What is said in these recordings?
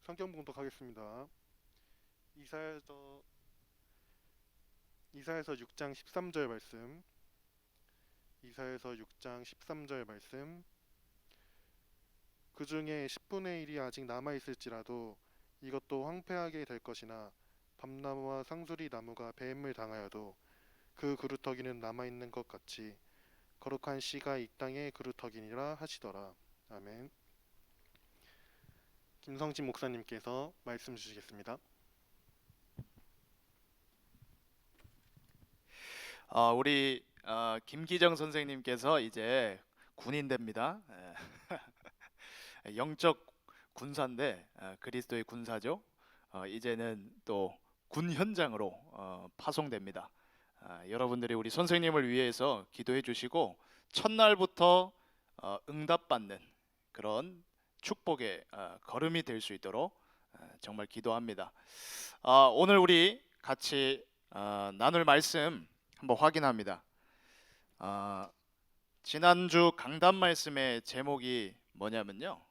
성경 봉독하겠습니다. 이사야서 이사야서 6장 13절 말씀. 이사야서 6장 13절 말씀. 그 중에 10분의 1이 아직 남아 있을지라도 이것도 황폐하게 될 것이나 밤나무와 상수리 나무가 배임을 당하여도 그 그루터기는 남아 있는 것 같이 거룩한 씨가 이 땅의 그루터기니라 하시더라. 아멘. 김성진 목사님께서 말씀 주시겠습니다. 우리 김기정 선생님께서 이제 군인 됩니다. 영적 군사인데 그리스도의 군사죠. 이제는 또 군 현장으로 파송됩니다. 여러분들이 우리 선생님을 위해서 기도해 주시고 첫날부터 응답받는 그런 축복의 걸음이 될 수 있도록 정말 기도합니다. 오늘 우리 같이 나눌 말씀 한번 확인합니다. 지난주 강단 말씀의 제목이 뭐냐면요,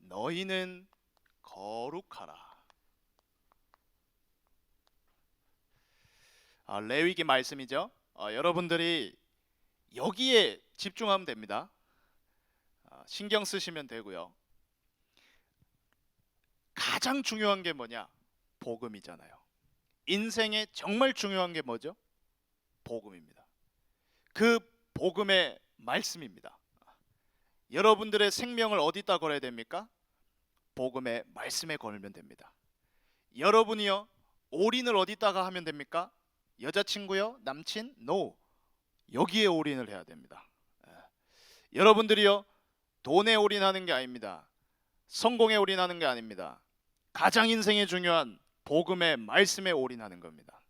너희는 거룩하라. 레위기 말씀이죠. 여러분들이 여기에 집중하면 됩니다. 신경 쓰시면 되고요. 가장 중요한 게 뭐냐? 복음이잖아요. 인생에 정말 중요한 게 뭐죠? 복음입니다. 그 복음의 말씀입니다. 여러분들의 생명을 어디다 걸어야 됩니까? 복음의 말씀에 걸면 됩니다. 여러분이요, 올인을 어디다가 하면 됩니까? 여자친구요? 남친? No. 여기에 올인을 해야 됩니다. 여러분들이요, 돈에 올인하는 게 아닙니다. 성공에 올인하는 게 아닙니다. 가장 인생에 중요한 복음의 말씀에 올인하는 겁니다.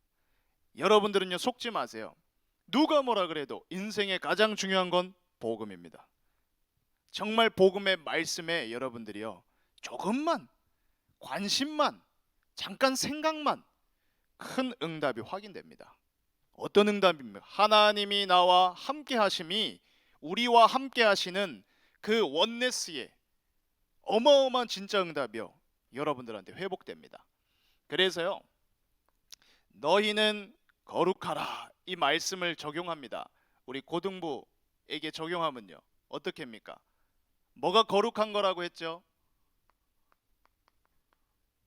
여러분들은요, 속지 마세요. 누가 뭐라 그래도 인생에 가장 중요한 건 복음입니다. 정말 복음의 말씀에 여러분들이요, 조금만 관심만, 잠깐 생각만, 큰 응답이 확인됩니다. 어떤 응답입니까? 하나님이 나와 함께 하심이, 우리와 함께 하시는 그 원네스의 어마어마한 진짜 응답이요, 여러분들한테 회복됩니다. 그래서요, 너희는 거룩하라, 이 말씀을 적용합니다. 우리 고등부에게 적용하면요, 어떻게 합니까? 뭐가 거룩한 거라고 했죠?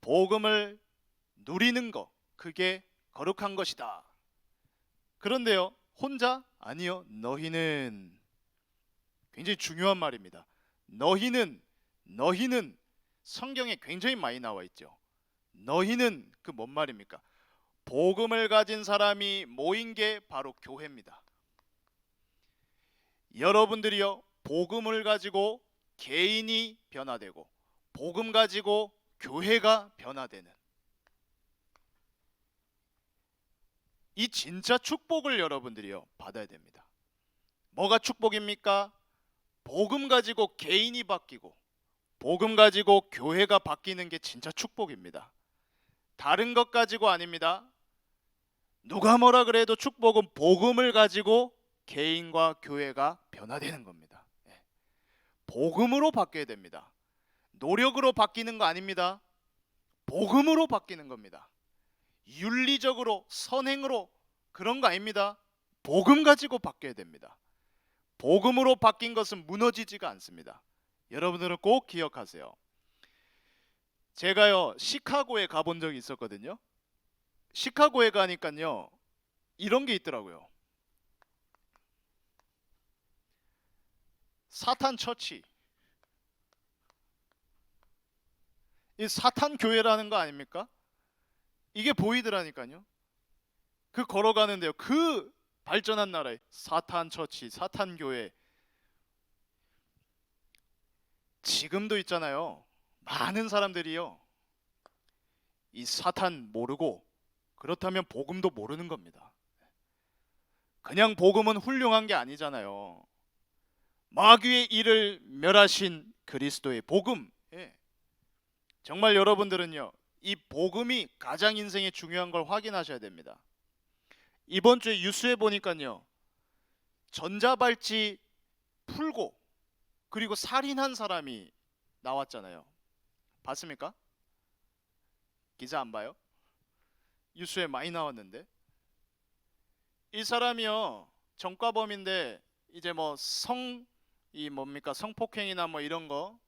복음을 누리는 거, 그게 거룩한 것이다. 그런데요, 혼자? 아니요. 너희는, 굉장히 중요한 말입니다. 너희는 성경에 굉장히 많이 나와 있죠. 너희는 그 뭔 말입니까? 복음을 가진 사람이 모인 게 바로 교회입니다. 여러분들이요, 복음을 가지고 개인이 변화되고 복음 가지고 교회가 변화되는 이 진짜 축복을 여러분들이요, 받아야 됩니다. 뭐가 축복입니까? 복음 가지고 개인이 바뀌고 복음 가지고 교회가 바뀌는 게 진짜 축복입니다. 다른 것 가지고 아닙니다. 누가 뭐라 그래도 축복은 복음을 가지고 개인과 교회가 변화되는 겁니다. 복음으로 바뀌어야 됩니다. 노력으로 바뀌는 거 아닙니다. 복음으로 바뀌는 겁니다. 윤리적으로, 선행으로 그런 거 아닙니다. 복음 가지고 바뀌어야 됩니다. 복음으로 바뀐 것은 무너지지가 않습니다. 여러분들은 꼭 기억하세요. 제가요, 시카고에 가본 적이 있었거든요. 시카고에 가니까요, 이런 게 있더라고요. 사탄 처치. 이 사탄 교회라는 거 아닙니까? 이게 보이더라니까요. 그 걸어가는데요, 그 발전한 나라에 사탄 처치, 사탄 교회 지금도 있잖아요. 많은 사람들이요, 이 사탄 모르고, 그렇다면 복음도 모르는 겁니다. 그냥 복음은 훌륭한 게 아니잖아요. 마귀의 일을 멸하신 그리스도의 복음, 정말 여러분들은요, 이 복음이 가장 인생에 중요한 걸 확인하셔야 됩니다. 이번 주에 뉴스에 보니까요, 전자발찌 풀고 그리고 살인한 사람이 나왔잖아요. 봤습니까? 기사 안 봐요? 뉴스에 많이 나왔는데 이 사람이요 전과범인데 이제 뭐 이 뭡니까 성폭행이나 뭐 이런 거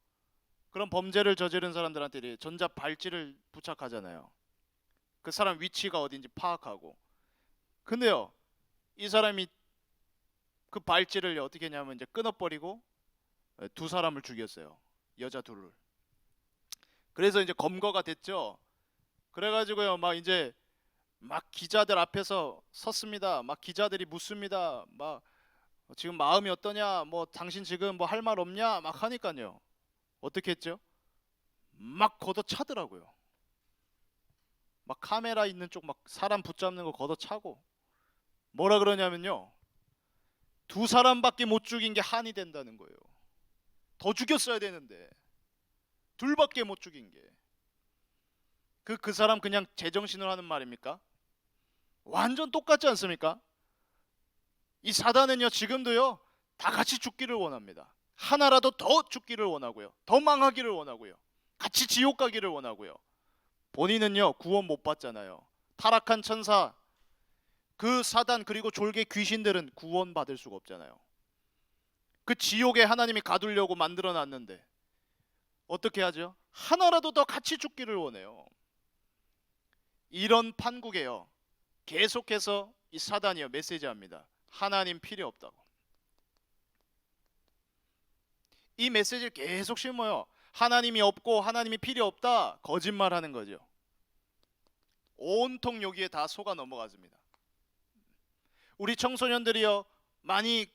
그런 범죄를 저지른 사람들한테 전자 발찌를 부착하잖아요. 그 사람 위치가 어딘지 파악하고. 근데요 이 사람이 그 발찌를 어떻게 했냐면 이제 끊어버리고 두 사람을 죽였어요. 여자 둘을. 그래서 이제 검거가 됐죠. 그래가지고요 막 이제 막 기자들 앞에서 섰습니다. 막 기자들이 묻습니다. 막 지금 마음이 어떠냐? 뭐 당신 지금 뭐 할 말 없냐? 막 하니까요. 어떻게 했죠? 막 걷어차더라고요. 막 카메라 있는 쪽 막 사람 붙잡는 거 걷어차고 뭐라 그러냐면요. 두 사람밖에 못 죽인 게 한이 된다는 거예요. 더 죽였어야 되는데 둘밖에 못 죽인 게. 그 사람 그냥 제정신을 하는 말입니까? 완전 똑같지 않습니까? 이 사단은요 지금도요 다 같이 죽기를 원합니다. 하나라도 더 죽기를 원하고요. 더 망하기를 원하고요. 같이 지옥 가기를 원하고요. 본인은요 구원 못 받잖아요. 타락한 천사 그 사단 그리고 졸개 귀신들은 구원 받을 수가 없잖아요. 그 지옥에 하나님이 가두려고 만들어 놨는데 어떻게 하죠? 하나라도 더 같이 죽기를 원해요. 이런 판국에요 계속해서 이 사단이요 메시지합니다. 하나님 필요 없다고. 이 메시지를 계속 심어요. 하나님이 없고 하나님이 필요 없다. 거짓말하는 거죠. 온통 여기에 다 속아 넘어갔습니다. 우리 청소년들이요 많이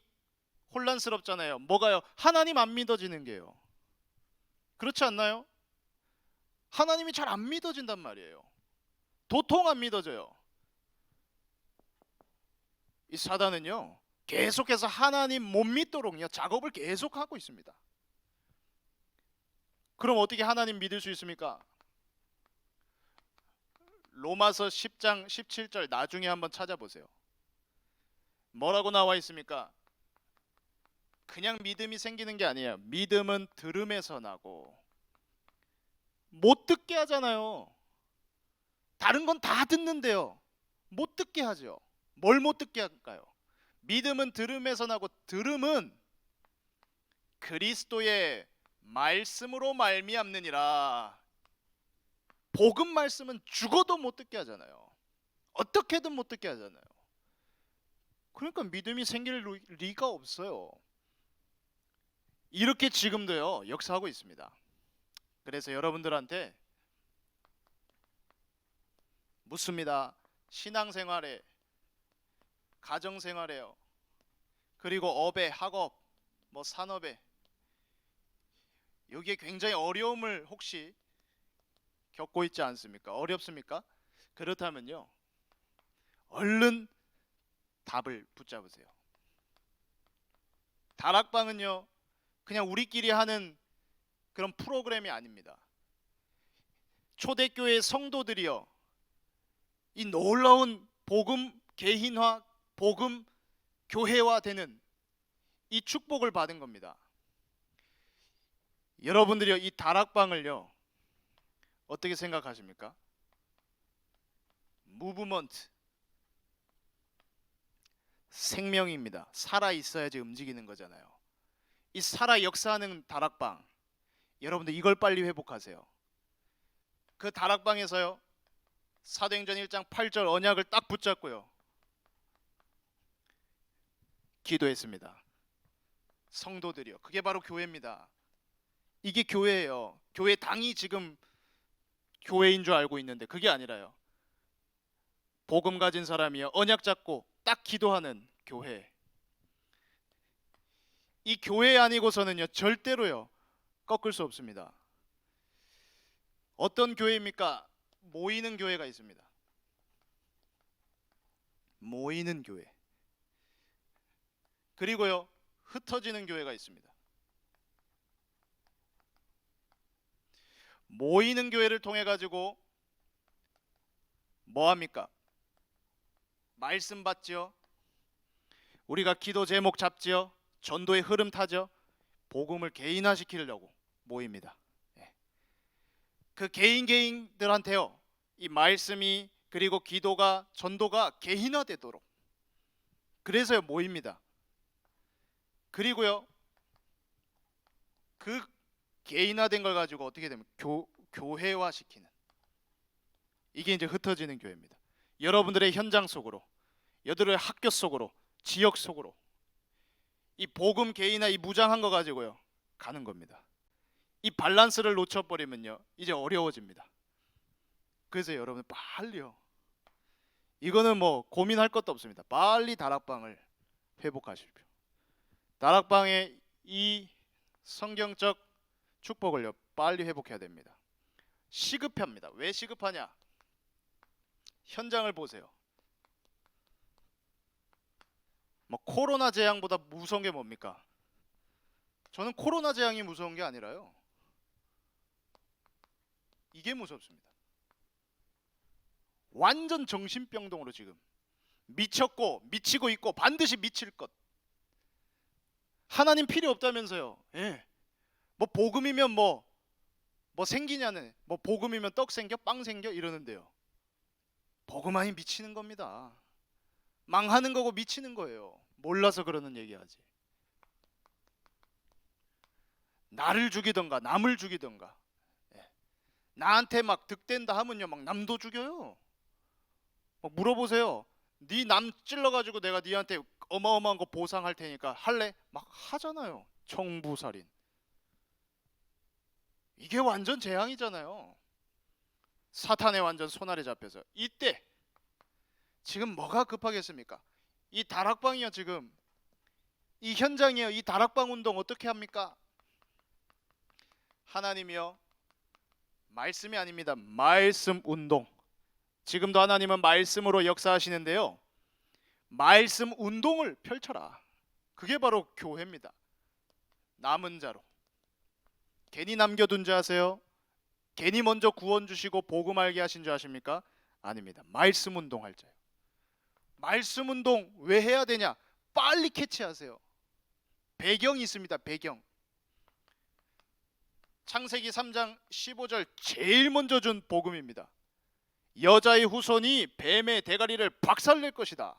혼란스럽잖아요. 뭐가요? 하나님 안 믿어지는 게요. 그렇지 않나요? 하나님이 잘 안 믿어진단 말이에요. 도통 안 믿어져요. 이 사단은요 계속해서 하나님 못 믿도록요 작업을 계속하고 있습니다. 그럼 어떻게 하나님 믿을 수 있습니까? 로마서 10장 17절 나중에 한번 찾아보세요. 뭐라고 나와 있습니까? 그냥 믿음이 생기는 게 아니에요. 믿음은 들음에서 나고. 못 듣게 하잖아요. 다른 건 다 듣는데요 못 듣게 하죠. 뭘 못 듣게 할까요? 믿음은 들음에서 나고 들음은 그리스도의 말씀으로 말미암느니라. 복음 말씀은 죽어도 못 듣게 하잖아요. 어떻게든 못 듣게 하잖아요. 그러니까 믿음이 생길 리가 없어요. 이렇게 지금도요 역사하고 있습니다. 그래서 여러분들한테 묻습니다. 신앙생활에 가정생활에요 그리고 업에 학업 뭐 산업에 여기에 굉장히 어려움을 혹시 겪고 있지 않습니까? 어렵습니까? 그렇다면요 얼른 답을 붙잡으세요. 다락방은요 그냥 우리끼리 하는 그런 프로그램이 아닙니다. 초대교회 성도들이요 이 놀라운 복음 개인화 복음 교회화되는 이 축복을 받은 겁니다. 여러분들이요 이 다락방을요 어떻게 생각하십니까? 무브먼트 생명입니다. 살아 있어야지 움직이는 거잖아요. 이 살아 역사하는 다락방 여러분들 이걸 빨리 회복하세요. 그 다락방에서요 사도행전 1장 8절 언약을 딱 붙잡고요 기도했습니다. 성도들이요 그게 바로 교회입니다. 이게 교회예요. 교회 당이 지금 교회인 줄 알고 있는데 그게 아니라요 복음 가진 사람이요 언약 잡고 딱 기도하는 교회. 이 교회 아니고서는요 절대로요 꺾을 수 없습니다. 어떤 교회입니까? 모이는 교회가 있습니다. 모이는 교회. 그리고요 흩어지는 교회가 있습니다. 모이는 교회를 통해 가지고 뭐 합니까? 말씀 받죠. 우리가 기도 제목 잡지요. 전도의 흐름 타죠. 복음을 개인화시키려고 모입니다. 예. 그 개인들한테요. 이 말씀이 그리고 기도가 전도가 개인화되도록 그래서 모입니다. 그리고요. 그 개인화된 걸 가지고 어떻게 되면 교회화시키는 이게 이제 흩어지는 교회입니다. 여러분들의 현장 속으로, 여러분들의 학교 속으로, 지역 속으로 이 복음 개인화 이 무장한 거 가지고요 가는 겁니다. 이 밸런스를 놓쳐버리면요 이제 어려워집니다. 그래서 여러분 빨리요. 이거는 뭐 고민할 것도 없습니다. 빨리 다락방을 회복하십시오. 다락방의 이 성경적 축복을요 빨리 회복해야 됩니다. 시급합니다. 왜 시급하냐? 현장을 보세요. 뭐 코로나 재앙보다 무서운 게 뭡니까? 저는 코로나 재앙이 무서운 게 아니라요. 이게 무섭습니다. 완전 정신병동으로 지금 미쳤고 미치고 있고 반드시 미칠 것. 하나님 필요 없다면서요. 예. 뭐 복음이면 뭐 생기냐는 뭐 복음이면 떡 생겨 빵 생겨 이러는데요. 복음 아니 미치는 겁니다. 망하는 거고 미치는 거예요. 몰라서 그러는 얘기하지. 나를 죽이던가 남을 죽이던가 예. 나한테 막 득된다 하면요 막 남도 죽여요. 막 물어보세요. 네 남 찔러가지고 내가 네한테 어마어마한 거 보상할 테니까 할래? 막 하잖아요. 청부살인. 이게 완전 재앙이잖아요. 사탄의 완전 손아래 잡혀서 이때 지금 뭐가 급하겠습니까? 이 다락방이요 지금 이 현장이요 이 다락방 운동 어떻게 합니까? 하나님이요 말씀이 아닙니다. 말씀 운동. 지금도 하나님은 말씀으로 역사하시는데요. 말씀 운동을 펼쳐라. 그게 바로 교회입니다. 남은 자로. 괜히 남겨둔 줄 아세요? 괜히 먼저 구원 주시고 복음 알게 하신 줄 아십니까? 아닙니다. 말씀 운동할 자요. 말씀 운동 왜 해야 되냐? 빨리 캐치하세요. 배경이 있습니다. 배경. 창세기 3장 15절 제일 먼저 준 복음입니다. 여자의 후손이 뱀의 대가리를 박살낼 것이다.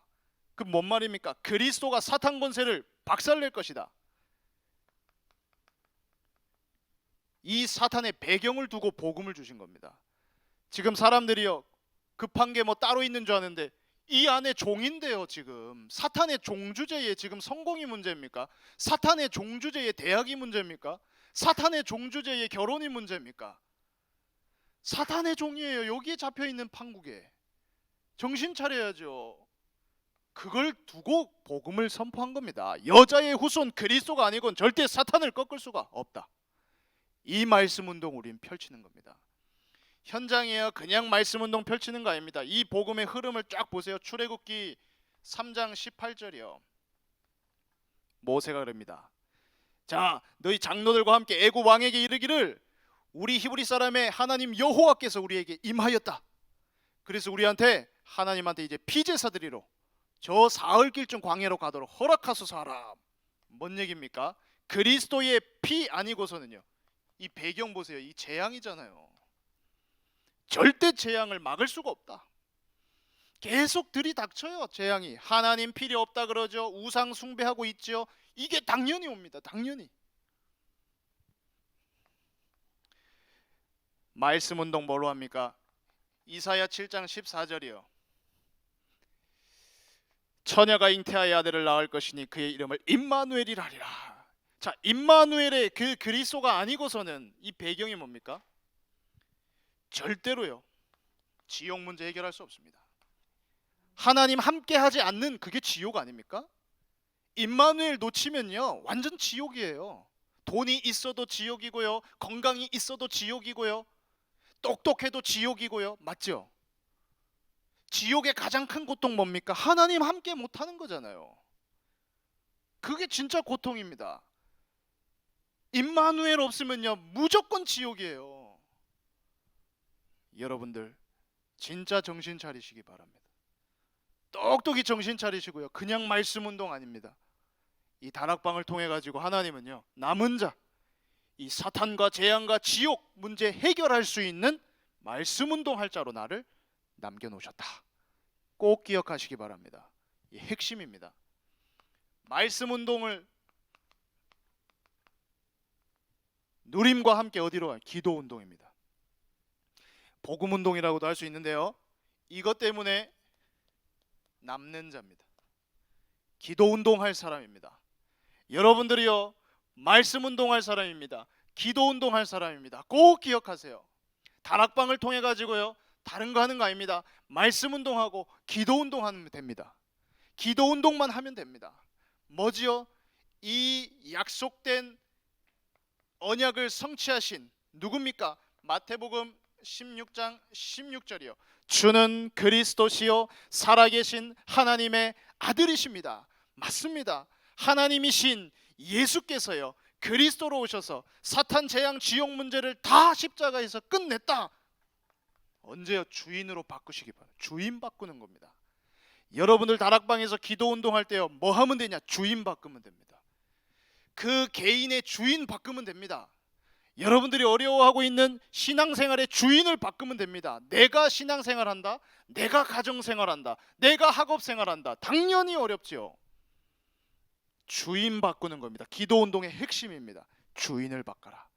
그 뭔 말입니까? 그리스도가 사탄 권세를 박살낼 것이다. 이 사탄의 배경을 두고 복음을 주신 겁니다. 지금 사람들이요 급한 게 뭐 따로 있는 줄 아는데 이 안에 종인데요. 지금 사탄의 종주제에 지금 성공이 문제입니까? 사탄의 종주제에 대학이 문제입니까? 사탄의 종주제에 결혼이 문제입니까? 사탄의 종이에요. 여기에 잡혀있는 판국에 정신 차려야죠. 그걸 두고 복음을 선포한 겁니다. 여자의 후손 그리스도가 아니고는 절대 사탄을 꺾을 수가 없다. 이 말씀 운동 우린 펼치는 겁니다. 현장이에요. 그냥 말씀 운동 펼치는 거 아닙니다. 이 복음의 흐름을 쫙 보세요. 출애굽기 3장 18절이요. 모세가 그럽니다. 자, 너희 장로들과 함께 애굽 왕에게 이르기를 우리 히브리 사람의 하나님 여호와께서 우리에게 임하였다. 그래서 우리한테 하나님한테 이제 피제사 드리러 저 사흘길쯤 광야로 가도록 허락하소서 하라. 뭔 얘기입니까? 그리스도의 피 아니고서는요. 이 배경 보세요. 이 재앙이잖아요. 절대 재앙을 막을 수가 없다. 계속 들이닥쳐요. 재앙이. 하나님 필요 없다 그러죠. 우상 숭배하고 있죠. 이게 당연히 옵니다. 당연히. 말씀 운동 뭘로 합니까? 이사야 7장 14절이요. 처녀가 잉태하여 아들을 낳을 것이니 그의 이름을 임마누엘이라 하리라. 자, 임마누엘의 그 그리스도가 아니고서는 이 배경이 뭡니까? 절대로요. 지옥 문제 해결할 수 없습니다. 하나님 함께 하지 않는 그게 지옥 아닙니까? 임마누엘 놓치면요. 완전 지옥이에요. 돈이 있어도 지옥이고요. 건강이 있어도 지옥이고요. 똑똑해도 지옥이고요. 맞죠? 지옥의 가장 큰 고통 뭡니까? 하나님 함께 못하는 거잖아요. 그게 진짜 고통입니다. 임마누엘 없으면요 무조건 지옥이에요. 여러분들 진짜 정신 차리시기 바랍니다. 똑똑히 정신 차리시고요. 그냥 말씀 운동 아닙니다. 이 다락방을 통해 가지고 하나님은요, 남은 자, 이 사탄과 재앙과 지옥 문제 해결할 수 있는 말씀 운동할 자로 나를 남겨 놓으셨다. 꼭 기억하시기 바랍니다. 이 핵심입니다. 말씀 운동을 누림과 함께 어디로 가요? 기도 운동입니다. 복음 운동이라고도 할 수 있는데요. 이것 때문에 남는 자입니다. 기도 운동할 사람입니다. 여러분들이요, 말씀 운동할 사람입니다. 기도 운동할 사람입니다. 꼭 기억하세요. 다락방을 통해 가지고요, 다른 거 하는 거 아닙니다. 말씀 운동하고 기도 운동하면 됩니다. 기도 운동만 하면 됩니다. 뭐지요? 이 약속된 언약을 성취하신 누굽니까? 마태복음 16장 16절이요. 주는 그리스도시요 살아계신 하나님의 아들이십니다. 맞습니다. 하나님이신 예수께서요, 그리스도로 오셔서 사탄 재앙 지옥 문제를 다 십자가에서 끝냈다. 언제요? 주인으로 바꾸시기 바랍니다. 주인 바꾸는 겁니다. 여러분들 다락방에서 기도 운동할 때요, 뭐 하면 되냐? 주인 바꾸면 됩니다. 그 개인의 주인 바꾸면 됩니다. 여러분들이 어려워하고 있는 신앙생활의 주인을 바꾸면 됩니다. 내가 신앙생활한다, 내가 가정생활한다, 내가 학업생활한다. 당연히 어렵죠. 주인 바꾸는 겁니다. 기도 운동의 핵심입니다. 주인을 바꿔라.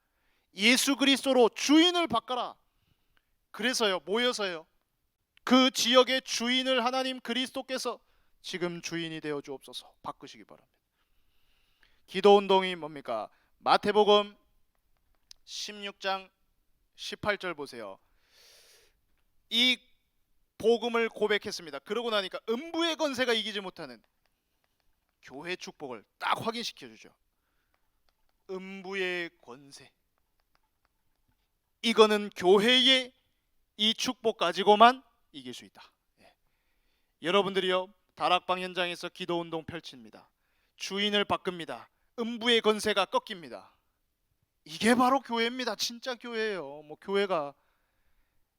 예수 그리스도로 주인을 바꿔라. 그래서요, 모여서요, 그 지역의 주인을 하나님 그리스도께서 지금 주인이 되어 주옵소서 바꾸시기 바랍니다. 기도 운동이 뭡니까? 마태복음 16장 18절 보세요. 이 복음을 고백했습니다. 그러고 나니까 음부의 권세가 이기지 못하는 교회 축복을 딱 확인시켜 주죠. 음부의 권세. 이거는 교회의 이 축복 가지고만 이길 수 있다. 예. 여러분들이요, 다락방 현장에서 기도 운동 펼칩니다. 주인을 바꿉니다. 음부의 권세가 꺾입니다. 이게 바로 교회입니다. 진짜 교회예요. 뭐 교회가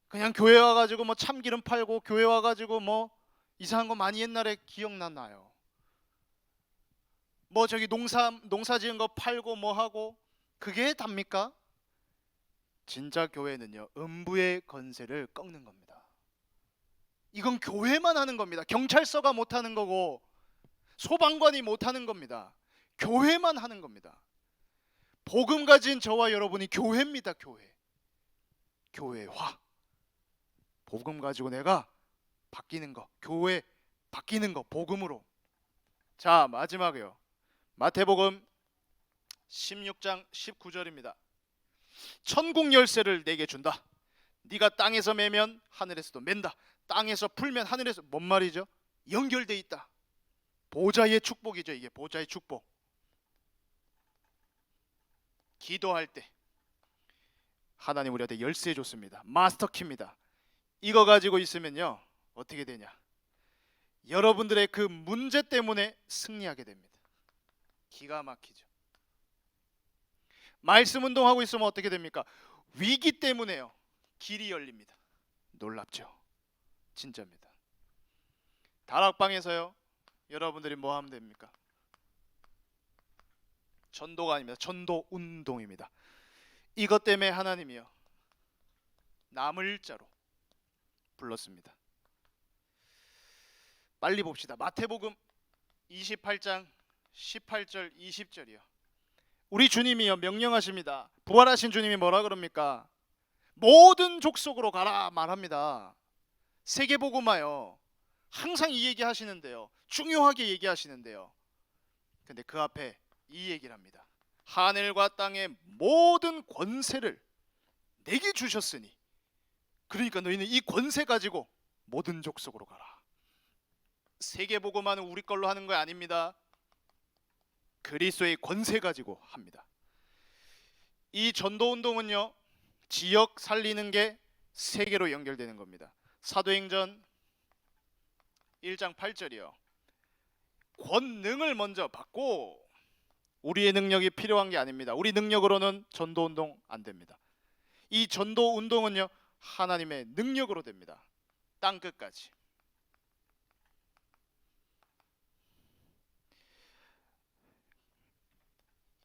그냥 교회 와가지고 뭐 참기름 팔고 교회 와가지고 뭐 이상한 거 많이 옛날에 기억나나요? 뭐 저기 농사 지은 거 팔고 뭐 하고 그게 답니까? 진짜 교회는요, 음부의 권세를 꺾는 겁니다. 이건 교회만 하는 겁니다. 경찰서가 못 하는 거고 소방관이 못 하는 겁니다. 교회만 하는 겁니다. 복음 가진 저와 여러분이 교회입니다. 교회화. 복음 가지고 내가 바뀌는 거, 교회 바뀌는 거 복음으로. 자, 마지막이요. 마태복음 16장 19절입니다. 천국 열쇠를 내게 준다. 네가 땅에서 매면 하늘에서도 맨다. 땅에서 풀면 하늘에서. 뭔 말이죠? 연결돼 있다. 보좌의 축복이죠. 이게 보좌의 축복. 기도할 때 하나님 우리한테 열쇠 줬습니다. 마스터키입니다. 이거 가지고 있으면요, 어떻게 되냐? 여러분들의 그 문제 때문에 승리하게 됩니다. 기가 막히죠. 말씀 운동하고 있으면 어떻게 됩니까? 위기 때문에요, 길이 열립니다. 놀랍죠? 진짜입니다. 다락방에서요, 여러분들이 뭐 하면 됩니까? 전도가 아닙니다. 전도 운동입니다. 이것 때문에 하나님이요, 남을 자로 불렀습니다. 빨리 봅시다. 마태복음 28장 18절 20절이요. 우리 주님이요, 명령하십니다. 부활하신 주님이 뭐라 그럽니까? 모든 족속으로 가라 말합니다. 세계복음화요, 항상 이 얘기 하시는데요, 중요하게 얘기하시는데요, 근데 그 앞에 이 얘기를 합니다. 하늘과 땅의 모든 권세를 내게 주셨으니, 그러니까 너희는 이 권세 가지고 모든 족속으로 가라. 세계복음화는 우리 걸로 하는 거 아닙니다. 그리스도의 권세 가지고 합니다. 이 전도운동은요, 지역 살리는 게 세계로 연결되는 겁니다. 사도행전 1장 8절이요. 권능을 먼저 받고, 우리의 능력이 필요한 게 아닙니다. 우리 능력으로는 전도운동 안 됩니다. 이 전도운동은요, 하나님의 능력으로 됩니다. 땅끝까지.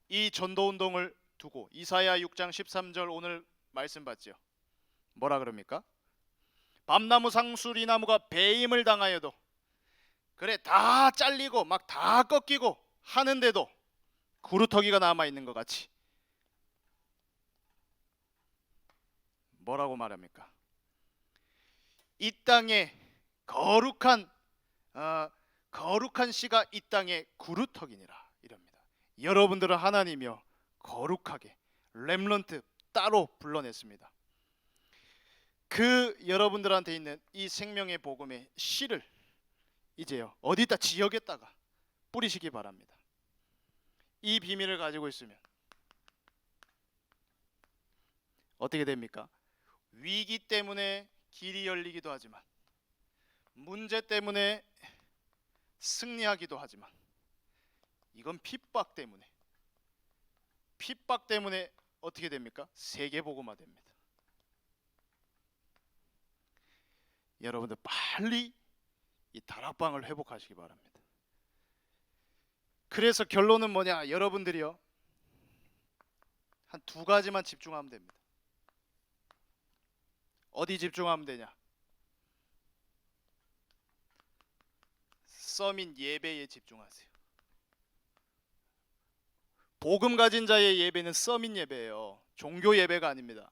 이 전도 운동을 두고 이사야 6장 13절 오늘 말씀 봤죠. 뭐라 그럽니까? 밤나무 상수리나무가 배임을 당하여도 그래 다 잘리고 막 다 꺾이고 하는데도 구루터기가 남아 있는 것 같이 뭐라고 말합니까? 이 땅에 거룩한 거룩한 씨가 이 땅에 구루터기니라 이럽니다. 여러분들은 하나님이여 거룩하게 렘넌트 따로 불러냈습니다. 그 여러분들한테 있는 이 생명의 복음의 씨를 이제요 어디다 지역에다가 뿌리시기 바랍니다. 이 비밀을 가지고 있으면 어떻게 됩니까? 위기 때문에 길이 열리기도 하지만 문제 때문에 승리하기도 하지만 이건 핍박 때문에 어떻게 됩니까? 세계복음화 됩니다. 여러분들 빨리 이 다락방을 회복하시기 바랍니다. 그래서 결론은 뭐냐? 여러분들이요 한 두 가지만 집중하면 됩니다. 어디 집중하면 되냐? 서민 예배에 집중하세요. 복음 가진 자의 예배는 서민 예배예요. 종교 예배가 아닙니다.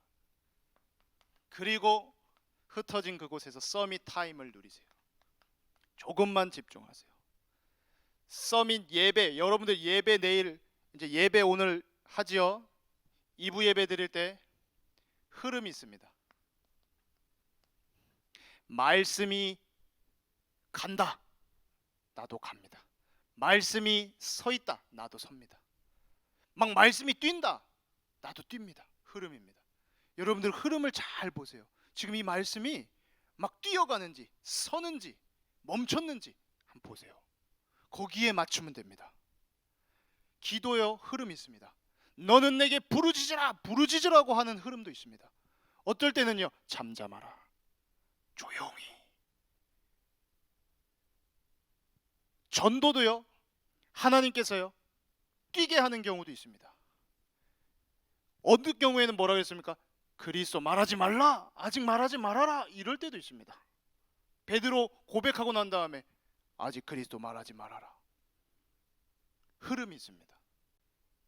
그리고 흩어진 그곳에서 서밋 타임을 누리세요. 조금만 집중하세요. 서밋 예배, 여러분들 예배 내일 이제 예배 오늘 하지요. 2부 예배 드릴 때 흐름이 있습니다. 말씀이 간다. 나도 갑니다. 말씀이 서 있다. 나도 섭니다. 막 말씀이 뛴다. 나도 뜁니다. 흐름입니다. 여러분들 흐름을 잘 보세요. 지금 이 말씀이 막 뛰어가는지 서는지 멈췄는지 한번 보세요. 거기에 맞추면 됩니다. 기도요 흐름이 있습니다. 너는 내게 부르짖으라고 하는 흐름도 있습니다. 어떨 때는요 잠잠하라 조용히. 전도도요 하나님께서요 뛰게 하는 경우도 있습니다. 어느 경우에는 뭐라고 했습니까? 그리스도 말하지 말라, 아직 말하지 말아라 이럴 때도 있습니다. 베드로 고백하고 난 다음에 아직 그리스도 말하지 말아라. 흐름이 있습니다.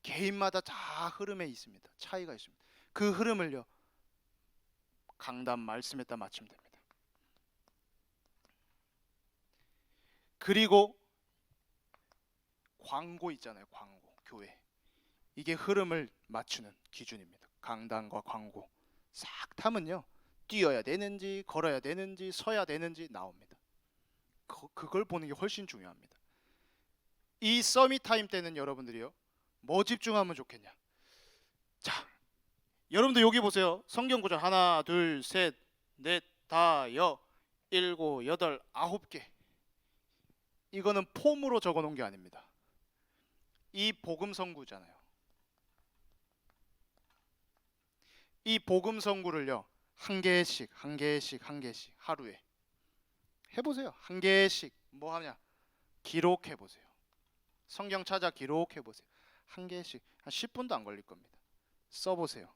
개인마다 다 흐름에 있습니다. 차이가 있습니다. 그 흐름을요 강단 말씀에다 맞추면 됩니다. 그리고 광고 있잖아요. 광고 교회 이게 흐름을 맞추는 기준입니다. 강단과 광고 싹 타면요 뛰어야 되는지 걸어야 되는지 서야 되는지 나옵니다. 그걸 보는 게 훨씬 중요합니다. 이 서밋 타임 때는 여러분들이요 뭐 집중하면 좋겠냐? 자, 여러분들 여기 보세요. 성경 구절 하나, 둘, 셋, 넷, 다, 여, 일곱, 여덟, 9개. 이거는 폼으로 적어놓은 게 아닙니다. 이 복음 성구잖아요. 이 복음 성구를요 한 개씩 하루에 해보세요. 한 개씩 뭐 하냐? 기록해 보세요. 성경 찾아 기록해 보세요. 한 개씩 한 10분도 안 걸릴 겁니다. 써보세요.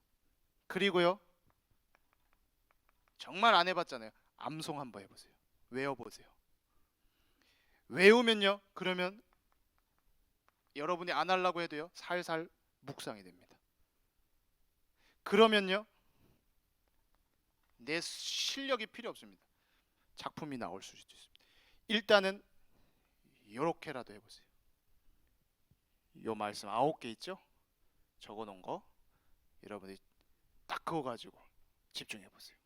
그리고요 정말 안 해봤잖아요. 암송 한번 해보세요. 외워보세요. 외우면요 그러면 여러분이 안 하려고 해도요 살살 묵상이 됩니다. 그러면요 내 실력이 필요 없습니다. 작품이 나올 수도 있습니다. 일단은 이렇게라도 해보세요. 요 말씀 9개 있죠? 적어놓은 거 여러분이 딱 그거 가지고 집중해보세요.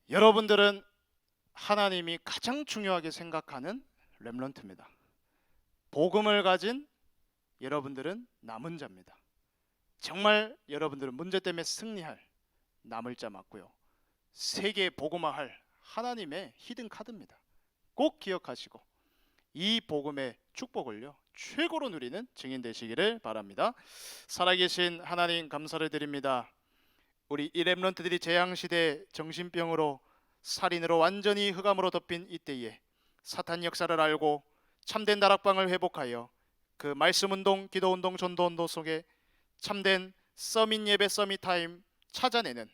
여러분들은 하나님이 가장 중요하게 생각하는 렘넌트입니다. 복음을 가진 여러분들은 남은 자입니다. 정말 여러분들은 문제 때문에 승리할 남을 자 맞고요. 세계 복음화할 하나님의 히든 카드입니다. 꼭 기억하시고 이 복음의 축복을요 최고로 누리는 증인 되시기를 바랍니다. 살아계신 하나님 감사를 드립니다. 우리 이 렘넌트들이 재앙시대 정신병으로 살인으로 완전히 흑암으로 덮인 이때에 사탄 역사를 알고 참된 다락방을 회복하여 그 말씀 운동, 기도 운동, 전도 운동 속에 참된 서밋 예배, 서밋 타임 찾아내는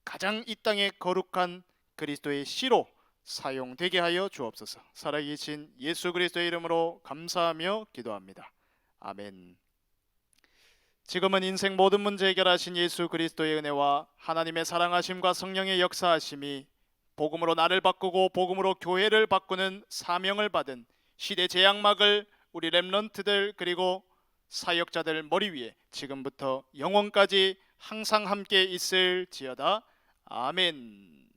가장 이 땅의 거룩한 그리스도의 씨로 사용되게 하여 주옵소서. 살아계신 예수 그리스도의 이름으로 감사하며 기도합니다. 아멘. 지금은 인생 모든 문제 해결하신 예수 그리스도의 은혜와 하나님의 사랑하심과 성령의 역사하심이 복음으로 나를 바꾸고 복음으로 교회를 바꾸는 사명을 받은 시대 제약막을 우리 렘넌트들 그리고 사역자들 머리 위에 지금부터 영원까지 항상 함께 있을지어다. 아멘.